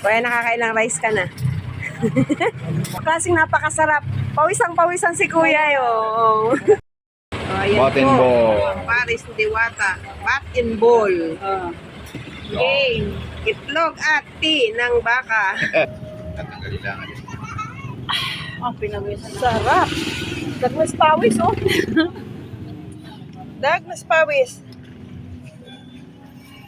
Kaya nakakailang rice ka na. Klaseng napakasarap. Pawisang-pawisan si Kuya yo. Bat and ball. Paris Diwata. Bat and ball. Game. Itlog at tea ng baka. Sarap. Dagmas pawis, oh. Dagmas pawis.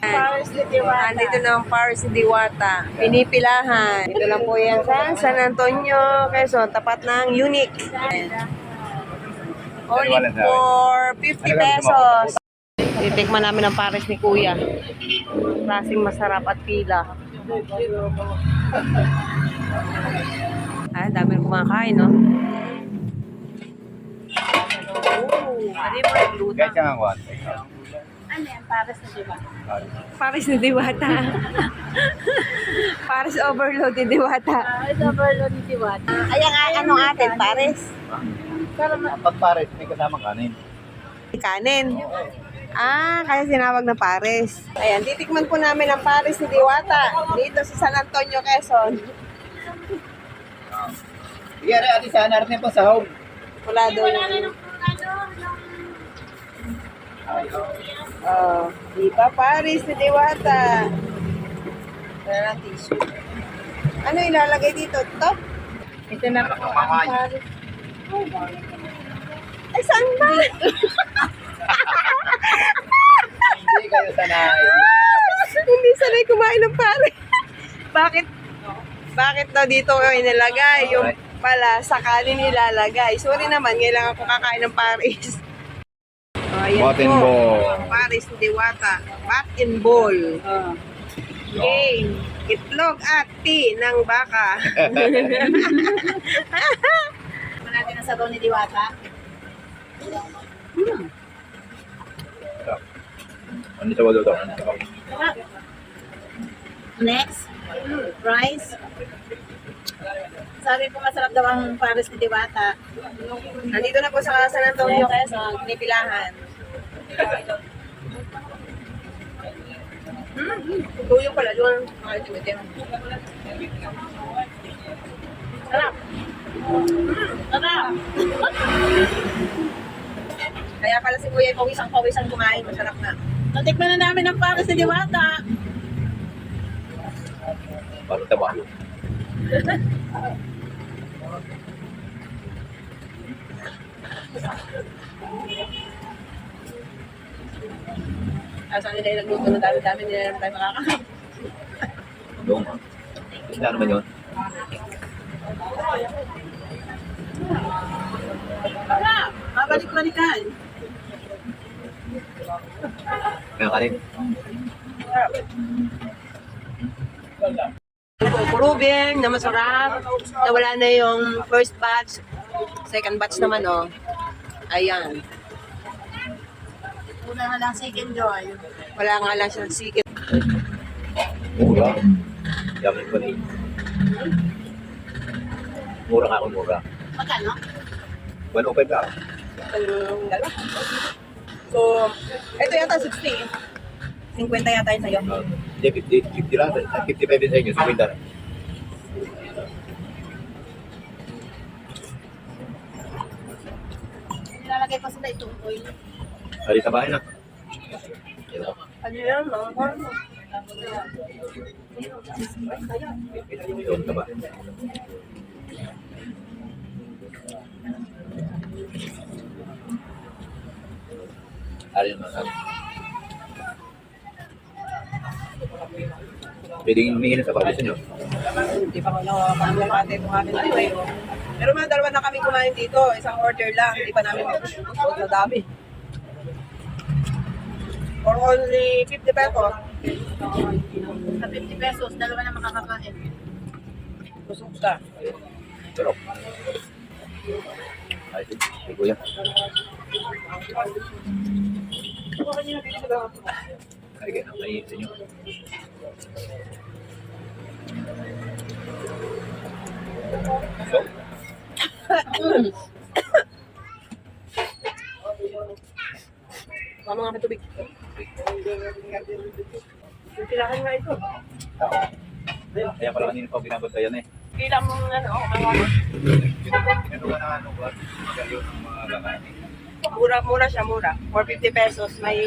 Paris ni Diwata. Andito na ang Paris Diwata. Pinipilahan. Dito lang po yan sa San Antonio, Quezon. Tapat ng Unique. Only for 50 pesos. Titikman namin ang Paris ni Kuya. Klaseng masarap at pila. Ay, dami rin kumakain, no? Ano yung mga luto? Guys, ang one. Ano yan? Paris ni Diwata. Paris ni Diwata. Paris overload ni Diwata. Paris overload ni Diwata. Ayan, anong atin? Paris? Pag pares, may kasamang kanin. Kanin. Kaya sinawag na Paris. Ayan, titikman po namin ang Paris ni Diwata. Dito sa San Antonio, Quezon. Iya, ate sana rin po sa home. Wala daw yung... Diba Paris ni Diwata? Wala ng tissue. Ano ilalagay dito? Ito? Ito na po ang Paris. Ay, saan ba? Hindi kayo sanay. Hindi sanay kumain ng Paris. Bakit? Bakit daw dito ko inilagay? Yung pala sa kanin ilalagay. Sorry naman, kailangan ko kakain ng Paris. Bat and ball. Paris ni Diwata. Bat and ball. Game. Itlog at tea ng baka. Natin ang sabaw ni Diwata. Ano sa walo daw? Next, rice. Sabi po masarap daw ang Paris ni Diwata. Nandito na po sa San Antonio, Quezon. Pinipilahan. Tuyo pala doon. Sarap. Sarap. Kaya pala si Kuya pawisang-pawisan kumain. Masarap na. Natikman na namin ang Paris ni Diwata. Parang taba. Saan nila yung nagluto ng dami-dami nila naman tayo makakain. Doon. Isla naman yun. Sarap. Babalik-balikan. Kaya kanin. Proving na masarap. Nawala na yung first batch. Second batch naman, oh. Ayan. Una na lang second joy. Wala nga lang siyang sikit. Mura. Yaman ko rin. Mura ka ako, mura. Magkano? 105 ka. Ang dalawa. So, ito yata 60. 50 yata yun sa'yo. Hindi, 50 lang. 55 din sa inyo. 50 lang. Nilalagay pa sila itong oil. Hari sa bahay na. Ano yan, mga korno? Yun ka ba? Hari naman. Pwedeng humingi na sa pabis nyo. Hindi pa ko nakakapagpapate itong amin anyway. Pero mga dalawa na kami kumain dito. Isang order lang. Hindi pa namin mag-shoot na dami. For only 50 pesos. Sa 50 pesos, dalawa na makakakain. Busog ka. Pero. Ay, sige, kuya. Kaya kayo nang kainin sa inyo. So, Mama nga may tubig. Pilakan nga ito. Kaya pala kanina pa binabantayan eh. Ilang ano, Ito ka na ano ba? Magayon ng mga lakanin. mura siya, mura. 450 pesos. May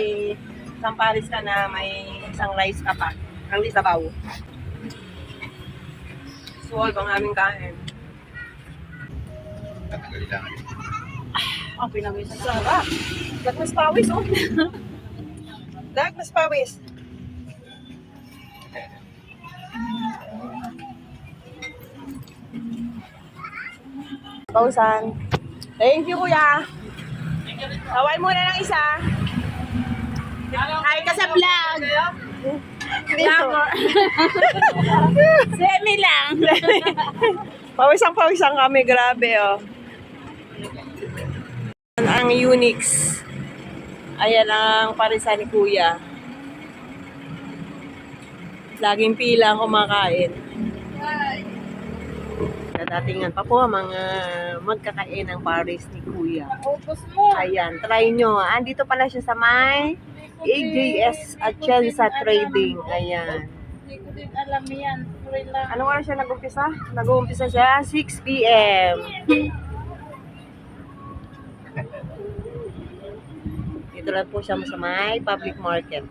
isang paris ka na, may isang rice ka pa. Ang di sabaw. Solve ang aming kain. Tatagalin lang. Ang pinawisan na. Sarap. Lagnas pawis, oh. Lagnas pawis. Pausan. Thank you, kuya. Away muna ng isa. Hi ka sa vlog. Dito. Semi lang. Pawisang kami, grabe, oh. Ang Unix. Ayan ang parisan ni kuya. Laging pila ang kumakain. Dadatingan pa po ang mga magkakain ng paris ni kuya. Upos mo. Ayan, try nyo. Andito pala siya sa may AJS at Chelsa Trading. Ayan. Hindi ko din alam yan. Puri lang. Anong oras siya nag-umpisa? Nag-umpisa siya 6 p.m. Dito lang po siya sa may public market.